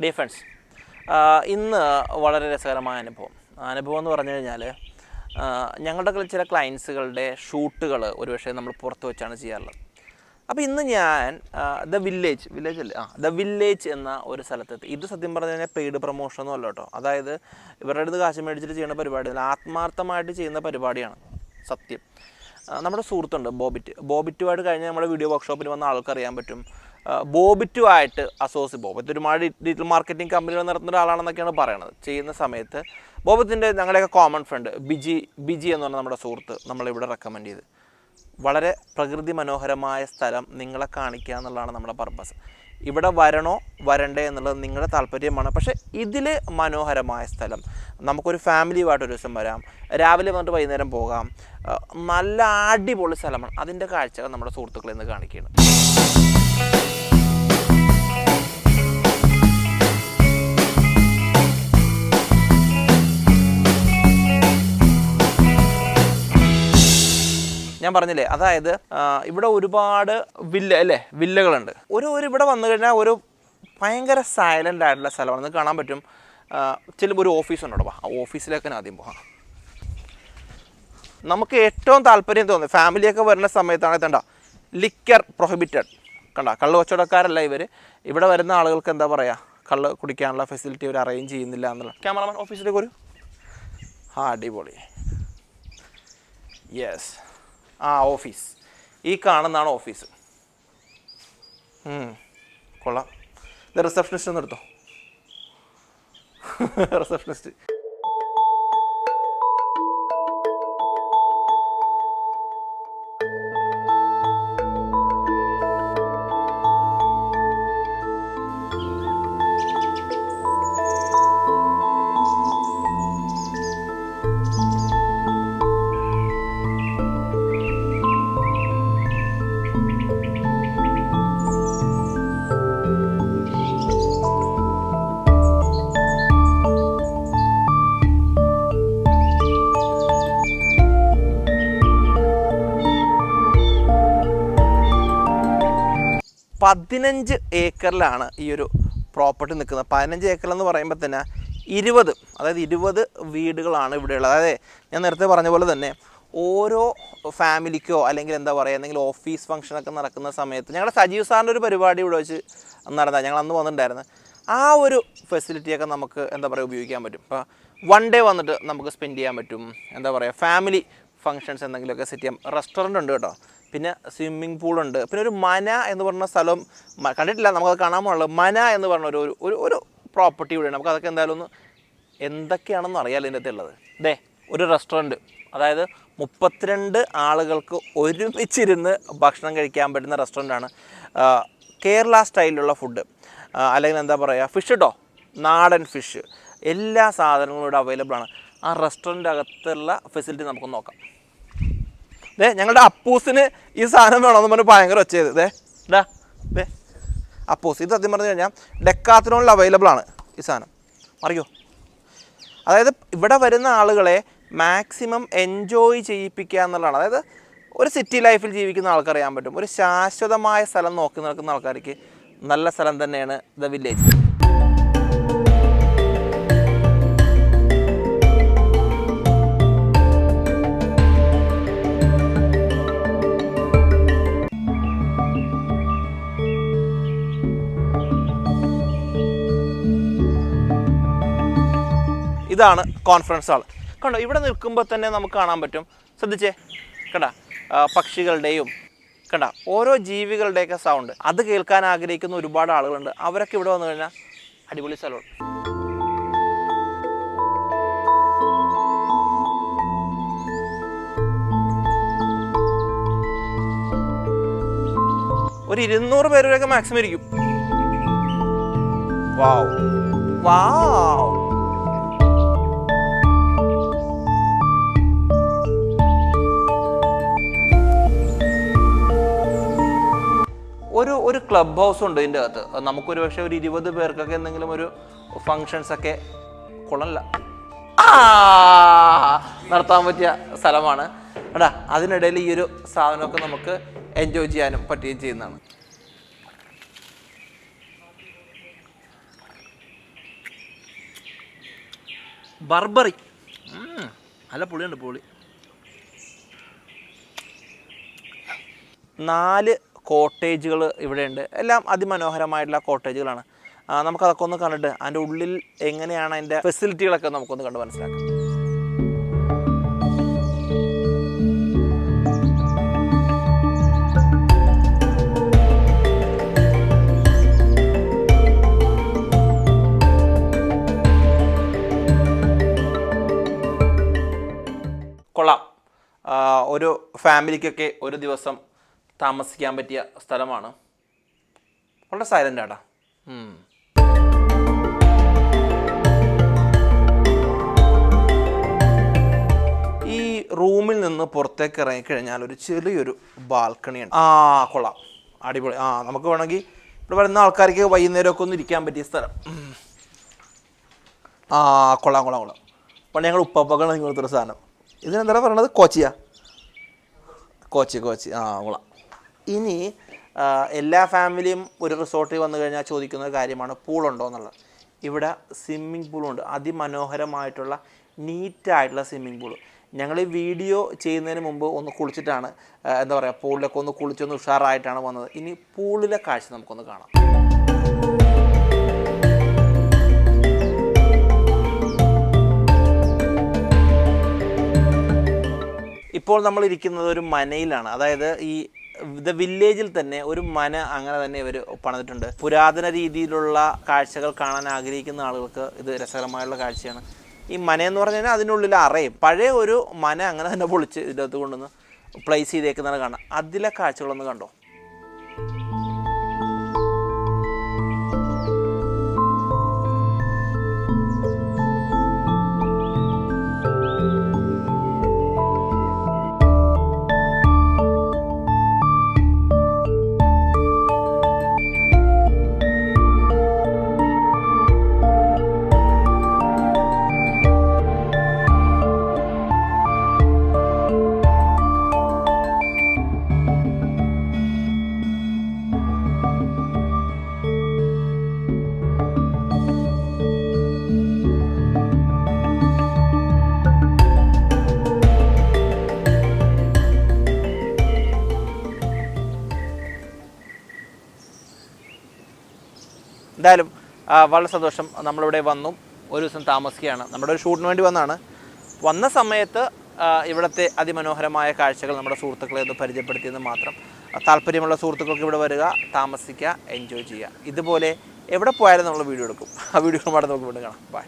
Dear friends, ഇന്ന് വളരെ രസകരമായ അനുഭവം എന്ന് പറഞ്ഞു കഴിഞ്ഞാൽ ഞങ്ങളുടെ ചില ക്ലയൻസുകളുടെ ഷൂട്ടുകൾ ഒരുപക്ഷെ നമ്മൾ പുറത്ത് വെച്ചാണ് ചെയ്യാറുള്ളത്. അപ്പോൾ ഇന്ന് ഞാൻ ദ വില്ലേജ് എന്ന ഒരു സ്ഥലത്തെത്തി. ഇത് സത്യം പറഞ്ഞു കഴിഞ്ഞാൽ പെയ്ഡ് പ്രൊമോഷനൊന്നും അല്ല കേട്ടോ. അതായത് ഇവരുടെ അടുത്ത് കാശ് മേടിച്ചിട്ട് ചെയ്യുന്ന പരിപാടിയല്ല, ആത്മാർത്ഥമായിട്ട് ചെയ്യുന്ന പരിപാടിയാണ് സത്യം. നമ്മുടെ സുഹൃത്തുണ്ട് ബോബിറ്റുമായിട്ട് കഴിഞ്ഞ നമ്മുടെ വീഡിയോ വർക്ക്ഷോപ്പിൽ വന്ന ആൾക്കറിയാൻ പറ്റും. ബോബിറ്റുമായിട്ട് ബോബിറ്റ് ഒരുപാട് ഡിജിറ്റൽ മാർക്കറ്റിംഗ് കമ്പനികൾ നടത്തുന്ന ഒരാളാണെന്നൊക്കെയാണ് പറയണത്. ചെയ്യുന്ന സമയത്ത് ബോബിറ്റിൻ്റെ ഞങ്ങളുടെയൊക്കെ കോമൺ ഫ്രണ്ട് ബിജി എന്ന് പറഞ്ഞ നമ്മുടെ സുഹൃത്ത് നമ്മളിവിടെ റെക്കമെൻഡ് ചെയ്ത്, വളരെ പ്രകൃതി മനോഹരമായ സ്ഥലം നിങ്ങളെ കാണിക്കുക എന്നുള്ളതാണ് നമ്മുടെ പർപ്പസ്. ഇവിടെ വരണോ വരണ്ടേ എന്നുള്ളത് നിങ്ങളുടെ താല്പര്യമാണ്. പക്ഷേ ഇതിൽ മനോഹരമായ സ്ഥലം, നമുക്കൊരു ഫാമിലിയുമായിട്ടൊരു ദിവസം വരാം, രാവിലെ വന്നിട്ട് വൈകുന്നേരം പോകാം, നല്ല അടിപൊളി സ്ഥലമാണ്. അതിൻ്റെ കാഴ്ചകൾ നമ്മുടെ സുഹൃത്തുക്കളിൽ നിന്ന് കാണിക്കുകയാണ്. ഞാൻ പറഞ്ഞില്ലേ, അതായത് ഇവിടെ ഒരുപാട് വില്ലകളുണ്ട്. ഇവിടെ വന്നു കഴിഞ്ഞാൽ ഒരു ഭയങ്കര സൈലൻ്റ് ആയിട്ടുള്ള സ്ഥലമാണ്. നിങ്ങൾക്ക് കാണാൻ പറ്റും. ചിലപ്പോൾ ഒരു ഓഫീസുണ്ടോ, ആ ഓഫീസിലേക്ക് ആദ്യം പോകാം. നമുക്ക് ഏറ്റവും താല്പര്യം തോന്നുന്നത് ഫാമിലിയൊക്കെ വരുന്ന സമയത്താണ് കണ്ട ലിക്കർ പ്രൊഹിബിറ്റഡ്, കണ്ട കള്ള് കച്ചവടക്കാരല്ല ഇവർ. ഇവിടെ വരുന്ന ആളുകൾക്ക് എന്താ പറയുക, കള്ള് കുടിക്കാനുള്ള ഫെസിലിറ്റി ഇവർ അറേഞ്ച് ചെയ്യുന്നില്ല എന്നുള്ള. ക്യാമറമാൻ ഓഫീസിലേക്ക് ഒരു അടിപൊളി. യെസ്, ഓഫീസ് ഈ കാണുന്നതാണ് ഓഫീസ്. കൊള്ളാം. ഇത് റിസപ്ഷനിസ്റ്റ് ഒന്ന് എടുത്തോ. റിസപ്ഷനിസ്റ്റ് $15 ഏക്കറിലാണ് ഈ ഒരു പ്രോപ്പർട്ടി നിൽക്കുന്നത്. 15 ഏക്കറെന്ന് പറയുമ്പോൾ തന്നെ 20 വീടുകളാണ് ഇവിടെയുള്ളത്. അതായത് ഞാൻ നേരത്തെ പറഞ്ഞ പോലെ തന്നെ ഓരോ ഫാമിലിക്കോ അല്ലെങ്കിൽ എന്താ പറയുക, എന്തെങ്കിലും ഓഫീസ് ഫംഗ്ഷനൊക്കെ നടക്കുന്ന സമയത്ത് ഞങ്ങളുടെ സജീവ് സാറിൻ്റെ ഒരു പരിപാടി ഇവിടെ വെച്ച് നടന്നാൽ ഞങ്ങൾ അന്ന് വന്നിട്ടുണ്ടായിരുന്നു. ആ ഒരു ഫെസിലിറ്റിയൊക്കെ നമുക്ക് എന്താ പറയുക ഉപയോഗിക്കാൻ പറ്റും. ഇപ്പോൾ 1 ഡേ വന്നിട്ട് നമുക്ക് സ്പെൻഡ് ചെയ്യാൻ പറ്റും. എന്താ പറയുക, ഫാമിലി ഫംഗ്ഷൻസ് എന്തെങ്കിലുമൊക്കെ സെറ്റ് ചെയ്യാം. റെസ്റ്റോറൻ്റ് ഉണ്ട് കേട്ടോ, പിന്നെ സ്വിമ്മിംഗ് പൂളുണ്ട്, പിന്നെ ഒരു മന എന്ന് പറഞ്ഞ സ്ഥലം കണ്ടിട്ടില്ല, നമുക്കത് കാണാൻ പോകുള്ളത്. മന എന്ന് പറഞ്ഞ ഒരു പ്രോപ്പർട്ടി ഇവിടെയാണ്. നമുക്ക് അതൊക്കെ എന്തായാലും ഒന്ന് എന്തൊക്കെയാണെന്ന് അറിയാമല്ലോ ഇതിൻ്റെ അകത്തുള്ളത്. ഒരു റെസ്റ്റോറൻറ്റ്, അതായത് 32 ആളുകൾക്ക് ഒരുമിച്ചിരുന്ന് ഭക്ഷണം കഴിക്കാൻ പറ്റുന്ന റെസ്റ്റോറൻ്റാണ്. കേരള സ്റ്റൈലിലുള്ള ഫുഡ്, അല്ലെങ്കിൽ എന്താ പറയുക ഫിഷ് കേട്ടോ, നാടൻ ഫിഷ്, എല്ലാ സാധനങ്ങളും ഇവിടെ അവൈലബിൾ ആണ്. ആ റെസ്റ്റോറൻറ്റ് അകത്തുള്ള ഫെസിലിറ്റി നമുക്ക് നോക്കാം. ഞങ്ങളുടെ അപ്പൂസിന് ഈ സാധനം വേണമെന്ന് പറഞ്ഞ് ഭയങ്കര ഒച്ചയത്. അപ്പൂസ് ഇത് സത്യം പറഞ്ഞു കഴിഞ്ഞാൽ ഡെക്കാത്തലോണിൽ അവൈലബിൾ ആണ് ഈ സാധനം. അറിയോ, അതായത് ഇവിടെ വരുന്ന ആളുകളെ മാക്സിമം എൻജോയ് ചെയ്യിപ്പിക്കുക എന്നുള്ളതാണ്. അതായത് ഒരു സിറ്റി ലൈഫിൽ ജീവിക്കുന്ന ആൾക്കറിയാൻ പറ്റും, ഒരു ശാശ്വതമായ സ്ഥലം നോക്കി നടക്കുന്ന ആൾക്കാർക്ക് നല്ല സ്ഥലം തന്നെയാണ് ദ വില്ലേജ്. ഇതാണ് കോൺഫറൻസ് ഹാൾ. കണ്ടോ, ഇവിടെ നിൽക്കുമ്പോൾ തന്നെ നമുക്ക് കാണാൻ പറ്റും. ശ്രദ്ധിച്ചേ, കണ്ട പക്ഷികളുടെയും കണ്ട ഓരോ ജീവികളുടെയൊക്കെ സൗണ്ട്, അത് കേൾക്കാൻ ആഗ്രഹിക്കുന്ന ഒരുപാട് ആളുകളുണ്ട്. അവരൊക്കെ ഇവിടെ വന്നു കഴിഞ്ഞാൽ അടിപൊളി സ്ഥലമാണ്. ഒരു 200 പേരൊക്കെ മാക്സിമം ഇരിക്കും. വാവ് വാവ്. ഒരു ക്ലബ് ഹൗസ് ഉണ്ട് ഇതിൻ്റെ അകത്ത്. നമുക്കൊരു പക്ഷേ ഒരു 20 പേർക്കൊക്കെ എന്തെങ്കിലും ഒരു ഫങ്ഷൻസൊക്കെ കൊള്ളല്ല നടത്താൻ പറ്റിയ സ്ഥലമാണ്. എടാ അതിനിടയിൽ ഈ ഒരു സാധനമൊക്കെ നമുക്ക് എൻജോയ് ചെയ്യാനും പറ്റുകയും ചെയ്യുന്നതാണ്. ബർബറി നല്ല പുളിയുണ്ട് പുളി. 4 കോട്ടേജുകൾ ഇവിടെയുണ്ട്. എല്ലാം അതിമനോഹരമായിട്ടുള്ള കോട്ടേജുകളാണ്. നമുക്കതൊക്കെ ഒന്ന് കണ്ടിട്ട് അതിൻ്റെ ഉള്ളിൽ എങ്ങനെയാണ് അതിൻ്റെ ഫെസിലിറ്റികളൊക്കെ നമുക്കൊന്ന് കണ്ട് മനസ്സിലാക്കാം. കൊള്ളാം. ഒരു ഫാമിലിക്കൊക്കെ ഒരു ദിവസം താമസിക്കാൻ പറ്റിയ സ്ഥലമാണ്. വളരെ സൈലൻ്റ് ആടാ. ഈ റൂമിൽ നിന്ന് പുറത്തേക്ക് ഇറങ്ങിക്കഴിഞ്ഞാൽ ഒരു ചെറിയൊരു ബാൽക്കണിയാണ്. കൊള്ളാം, അടിപൊളി. നമുക്ക് വേണമെങ്കിൽ ഇവിടെ വരുന്ന ആൾക്കാർക്ക് വൈകുന്നേരമൊക്കെ ഒന്ന് ഇരിക്കാൻ പറ്റിയ സ്ഥലം. കൊള്ളാം കൊള്ളാം കൊള്ളാം. പണ്ട് ഞങ്ങൾ ഉപ്പാപ്പാക്കാണ് നിങ്ങളൊരു സാധനം. ഇതിനെന്താ പറയണത്? കോച്ചിയാ? കോച്ചി കൊള്ളാം. ഇനി എല്ലാ ഫാമിലിയും ഒരു റിസോർട്ടിൽ വന്നു കഴിഞ്ഞാൽ ചോദിക്കുന്ന കാര്യമാണ് പൂളുണ്ടോ എന്നുള്ളത്. ഇവിടെ സ്വിമ്മിംഗ് പൂളുണ്ട്. അതിമനോഹരമായിട്ടുള്ള നീറ്റായിട്ടുള്ള സ്വിമ്മിംഗ് പൂള്. ഞങ്ങൾ ഈ വീഡിയോ ചെയ്യുന്നതിന് മുമ്പ് ഒന്ന് കുളിച്ചിട്ടാണ് എന്താ പറയുക പൂളിലൊക്കെ ഒന്ന് കുളിച്ചൊന്ന് ഉഷാറായിട്ടാണ് വന്നത്. ഇനി പൂളിലെ കാഴ്ച നമുക്കൊന്ന് കാണാം. ഇപ്പോൾ നമ്മൾ ഇരിക്കുന്നത് ഒരു മനയിലാണ്. അതായത് ഈ വില്ലേജിൽ തന്നെ ഒരു മന അങ്ങനെ തന്നെ ഇവർ പണിതിട്ടുണ്ട്. പുരാതന രീതിയിലുള്ള കാഴ്ചകൾ കാണാൻ ആഗ്രഹിക്കുന്ന ആളുകൾക്ക് ഇത് രസകരമായുള്ള കാഴ്ചയാണ്. ഈ മനയെന്ന് പറഞ്ഞു കഴിഞ്ഞാൽ അതിനുള്ളിൽ അറയും പഴയ ഒരു മന അങ്ങനെ തന്നെ പൊളിച്ച് ഇതിനകത്ത് കൊണ്ടുവന്ന് പ്ലേസ് ചെയ്തേക്കുന്നതാണ് കാണാം. അതിലെ കാഴ്ചകളൊന്ന് കണ്ടോ. എന്തായാലും വളരെ സന്തോഷം. നമ്മളിവിടെ വന്നു ഒരു ദിവസം താമസിക്കുകയാണ്. നമ്മുടെ ഒരു ഷൂട്ടിന് വേണ്ടി വന്ന സമയത്ത് ഇവിടുത്തെ അതിമനോഹരമായ കാഴ്ചകൾ നമ്മുടെ സുഹൃത്തുക്കളെ ഒന്ന് പരിചയപ്പെടുത്തിയെന്ന് മാത്രം. താല്പര്യമുള്ള സുഹൃത്തുക്കൾക്ക് ഇവിടെ വരിക, താമസിക്കുക, എൻജോയ് ചെയ്യുക. ഇതുപോലെ എവിടെ പോയാലും നമ്മൾ വീഡിയോ എടുക്കും. ആ വീഡിയോ നമുക്ക് വീണ്ടും കാണാം. ബൈ.